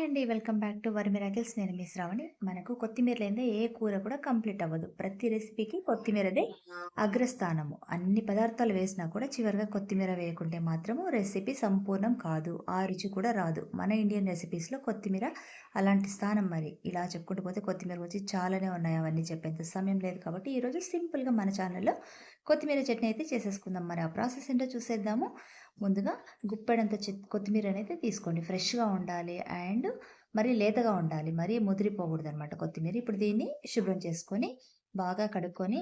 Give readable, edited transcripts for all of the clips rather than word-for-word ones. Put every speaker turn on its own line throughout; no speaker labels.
అండి. Welcome back to were miracles. నేను మీ శ్రావణి. మనకు కొత్తిమీర లేనిదే ఏ కూర కూడా కంప్లీట్ అవ్వదు. ప్రతి రెసిపీకి కొత్తిమీరదే అగ్రస్థానము. అన్ని పదార్థాలు వేసినా కూడా చివరిగా కొత్తిమీర వేయకుంటే మాత్రము రెసిపీ సంపూర్ణం కాదు. ఆ రుచి కూడా రాదు. మన ఇండియన్ రెసిపీస్‌లో కొత్తిమీర అలాంటి స్థానం మరి. ఇలా చెప్పుకుంటూ పోతే కొత్తిమీర గురించి చాలానే ఉన్నాయి. అవన్నీ చెప్పేంత సమయం లేదు కాబట్టి ఈరోజు సింపుల్‌గా మన ఛానల్‌లో కొత్తిమీర చట్నీ అయితే చేసేసుకుందాం. మరి ఆ ప్రాసెస్ ఏంటో చూసేద్దాము. ముందుగా గుప్పెడంత కొత్తిమీరనైతే తీసుకోండి. ఫ్రెష్‌గా ఉండాలి అండ్ మరీ లేతగా ఉండాలి. మరీ ముదిరిపోకూడదనమాట కొత్తిమీర. ఇప్పుడు దీన్ని శుభ్రం చేసుకొని, బాగా కడుక్కొని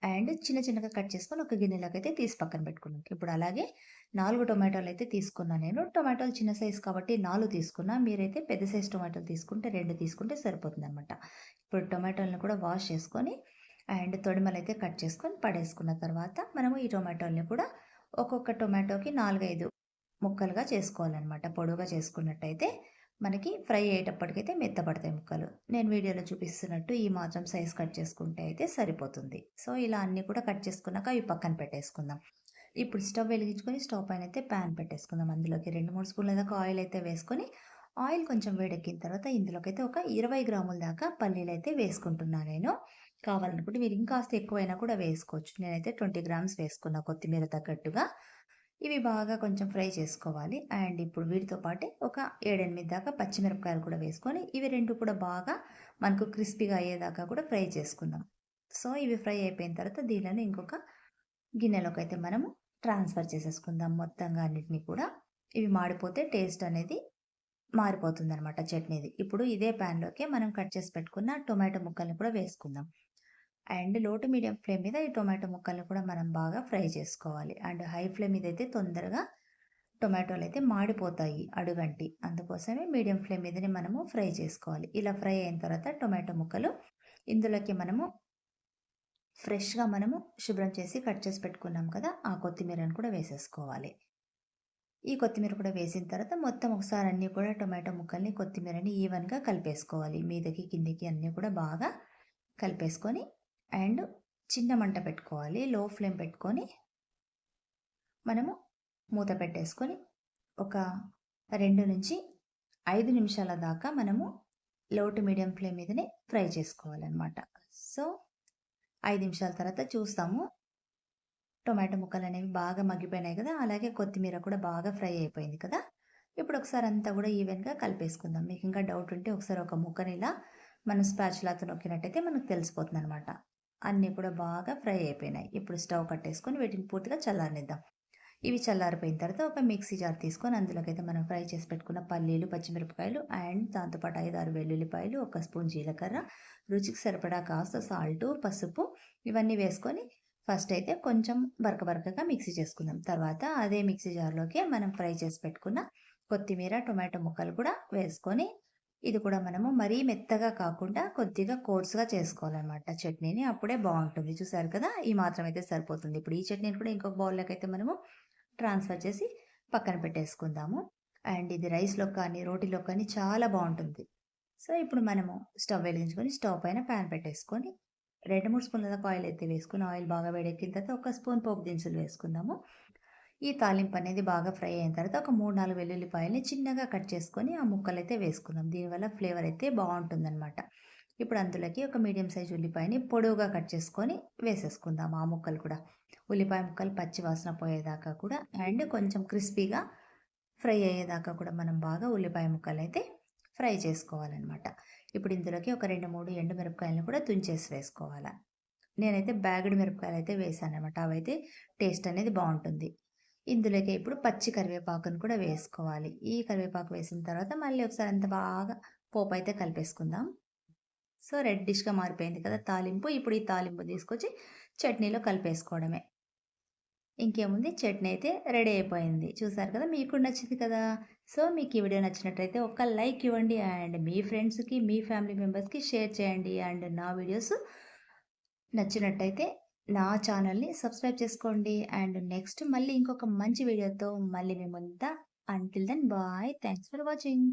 అండ్ చిన్న చిన్నగా కట్ చేసుకొని ఒక గిన్నెలోకైతే తీసి పక్కన పెట్టుకున్నాం. ఇప్పుడు అలాగే 4 టొమాటోలైతే తీసుకున్నా నేను. టొమాటోలు చిన్న సైజ్ కాబట్టి 4 తీసుకున్నా. మీరైతే పెద్ద సైజ్ టొమాటోలు తీసుకుంటే 2 తీసుకుంటే సరిపోతుందనమాట. ఇప్పుడు టొమాటోలను కూడా వాష్ చేసుకొని అండ్ తొడిమలైతే కట్ చేసుకొని పడేసుకున్న తర్వాత మనము ఈ టొమాటోల్ని కూడా ఒక్కొక్క టొమాటోకి 4, 5 ముక్కలుగా చేసుకోవాలనమాట. పొడువుగా చేసుకున్నట్టయితే మనకి ఫ్రై అయ్యేటప్పటికైతే మెత్తపడతాయి ముక్కలు. నేను వీడియోలో చూపిస్తున్నట్టు ఈ మాత్రం సైజ్ కట్ చేసుకుంటే అయితే సరిపోతుంది. సో, ఇలా అన్నీ కూడా కట్ చేసుకున్నాక అవి పక్కన పెట్టేసుకుందాం. ఇప్పుడు స్టవ్ వెలిగించుకొని స్టవ్ పైన అయితే ప్యాన్ పెట్టేసుకుందాం. అందులోకి 2, 3 స్పూన్ల దాకా ఆయిల్ అయితే వేసుకొని, ఆయిల్ కొంచెం వేడెక్కిన తర్వాత ఇందులోకైతే ఒక 20 గ్రాముల దాకా పల్లీలైతే వేసుకుంటున్నా నేను. కావాలనుకుంటే మీరు ఇంకాస్త ఎక్కువైనా కూడా వేసుకోవచ్చు. నేనైతే 20 గ్రామ్స్ వేసుకున్నా కొత్తిమీర తగ్గట్టుగా. ఇవి బాగా కొంచెం ఫ్రై చేసుకోవాలి. అండ్ ఇప్పుడు వీటితో పాటే ఒక 7, 8 దాకా పచ్చిమిరపకాయలు కూడా వేసుకొని, ఇవి 2 కూడా బాగా మనకు క్రిస్పీగా అయ్యేదాకా కూడా ఫ్రై చేసుకుందాం. సో, ఇవి ఫ్రై అయిపోయిన తర్వాత దీనిని ఇంకొక గిన్నెలోకైతే మనము ట్రాన్స్‌ఫర్ చేసేసుకుందాం మొత్తంగా అన్నిటిని కూడా. ఇవి మాడిపోతే టేస్ట్ అనేది మారిపోతుందనమాట చట్నీది. ఇప్పుడు ఇదే ప్యాన్‌లోకే మనం కట్ చేసి పెట్టుకున్న టొమాటో ముక్కల్ని కూడా వేసుకుందాం. అండ్ లో టు మీడియం ఫ్లేమ్ మీద ఈ టొమాటో ముక్కల్ని కూడా మనం బాగా ఫ్రై చేసుకోవాలి. అండ్ హై ఫ్లేమ్ మీద అయితే తొందరగా టొమాటోలైతే మాడిపోతాయి అడుగంటి. అందుకోసమే మీడియం ఫ్లేమ్ మీదనే మనము ఫ్రై చేసుకోవాలి. ఇలా ఫ్రై అయిన తర్వాత టొమాటో ముక్కలు ఇందులోకి మనము ఫ్రెష్‌గా మనము శుభ్రం చేసి కట్ చేసి పెట్టుకున్నాం కదా! ఆ కొత్తిమీరను కూడా వేసేసుకోవాలి. ఈ కొత్తిమీర కూడా వేసిన తర్వాత మొత్తం ఒకసారి అన్నీ కూడా టొమాటో ముక్కల్ని, కొత్తిమీరని ఈవెన్‌గా కలిపేసుకోవాలి. మీదకి, కిందకి అన్నీ కూడా బాగా కలిపేసుకొని అండ్ చిన్న మంట పెట్టుకోవాలి. లో ఫ్లేమ్ పెట్టుకొని మనము మూత పెట్టేసుకొని ఒక 2-5 నిమిషాల దాకా మనము లో టు మీడియం ఫ్లేమ్ మీదనే ఫ్రై చేసుకోవాలనమాట. సో, 5 నిమిషాల తర్వాత చూస్తాము. టొమాటో ముక్కలనేవి బాగా మగ్గిపోయినాయి కదా! అలాగే కొత్తిమీర కూడా బాగా ఫ్రై అయిపోయింది కదా! ఇప్పుడు ఒకసారి అంతా కూడా ఈవెన్‌గా కలిపేసుకుందాం. మీకు ఇంకా డౌట్ ఉంటే ఒకసారి ఒక ముక్కని ఇలా మనం స్పాచులాతో నొక్కినట్టయితే మనకు తెలిసిపోతుందనమాట. అన్నీ కూడా బాగా ఫ్రై అయిపోయినాయి. ఇప్పుడు స్టవ్ కట్టేసుకొని వీటిని పూర్తిగా చల్లారనిద్దాం. ఇవి చల్లారిపోయిన తర్వాత ఒక మిక్సీ జార్ తీసుకొని అందులోకైతే మనం ఫ్రై చేసి పెట్టుకున్న పల్లీలు, పచ్చిమిరపకాయలు అండ్ దాంతో పాటు 5, 6 వెల్లుల్లిపాయలు, ఒక స్పూన్ జీలకర్ర, రుచికి సరిపడా కాస్త సాల్టు, పసుపు ఇవన్నీ వేసుకొని ఫస్ట్ అయితే కొంచెం బరకగా మిక్సీ చేసుకుందాం. తర్వాత అదే మిక్సీ జార్‌లోకి మనం ఫ్రై చేసి పెట్టుకున్న కొత్తిమీర, టొమాటో ముక్కలు కూడా వేసుకొని ఇది కూడా మనము మరీ మెత్తగా కాకుండా కొద్దిగా కోర్స్‌గా చేసుకోవాలనమాట చట్నీని. అప్పుడే బావుంటుంది. చూసారు కదా! ఈ మాత్రం అయితే సరిపోతుంది. ఇప్పుడు ఈ చట్నీని కూడా ఇంకొక బౌల్‌లోకైతే మనము ట్రాన్స్‌ఫర్ చేసి పక్కన పెట్టేసుకుందాము. అండ్ ఇది రైస్‌లోకి కానీ, రోటీలోకి కానీ చాలా బావుంటుంది. సో, ఇప్పుడు మనము స్టవ్ వెలిగించుకొని స్టవ్ పైన పాన్ పెట్టేసుకొని 2, 3 స్పూన్ల దాకా ఆయిల్ అయితే వేసుకొని ఆయిల్ బాగా వేడెక్కిన తర్వాత ఒక స్పూన్ పోపు దినుసులు వేసుకుందాము. ఈ తాలింపు అనేది బాగా ఫ్రై అయిన తర్వాత ఒక 3, 4 వెల్లుల్లిపాయల్ని చిన్నగా కట్ చేసుకొని ఆ ముక్కలైతే వేసుకుందాం. దీనివల్ల ఫ్లేవర్ అయితే బావుంటుందనమాట. ఇప్పుడు అందులోకి ఒక మీడియం సైజ్ ఉల్లిపాయని పొడవుగా కట్ చేసుకొని వేసేసుకుందాం ఆ ముక్కలు కూడా. ఉల్లిపాయ ముక్కలు పచ్చి వాసన పోయేదాకా కూడా అండ్ కొంచెం క్రిస్పీగా ఫ్రై అయ్యేదాకా కూడా మనం బాగా ఉల్లిపాయ ముక్కలైతే ఫ్రై చేసుకోవాలనమాట. ఇప్పుడు ఇందులోకి ఒక 2, 3 ఎండు మిరపకాయలను కూడా తుంచేసి వేసుకోవాల. నేనైతే బ్యాగుడు మిరపకాయలైతే వేశాననమాట. అవైతే టేస్ట్ అనేది బావుంటుంది. ఇందులోకి ఇప్పుడు పచ్చి కరివేపాకును కూడా వేసుకోవాలి. ఈ కరివేపాకు వేసిన తర్వాత మళ్ళీ ఒకసారి అంతా బాగా పోపైతే కలిపేసుకుందాం. సో, రెడ్డిష్‌గా మారిపోయింది కదా తాలింపు. ఇప్పుడు ఈ తాలింపు తీసుకొచ్చి చట్నీలో కలిపేసుకోవడమే. ఇంకేముంది చట్నీ అయితే రెడీ అయిపోయింది. చూసారు కదా! మీకు నచ్చింది కదా! సో, మీకు ఈ వీడియో నచ్చినట్టయితే ఒక లైక్ ఇవ్వండి అండ్ మీ ఫ్రెండ్స్‌కి, మీ ఫ్యామిలీ మెంబర్స్‌కి షేర్ చేయండి. అండ్ నా వీడియోస్ నచ్చినట్టయితే నా ఛానల్‌ని సబ్స్క్రైబ్ చేసుకోండి. అండ్ నెక్స్ట్ మళ్ళీ ఇంకొక మంచి వీడియోతో మళ్ళీ మీ ముందుట. Until then bye. Thanks for watching.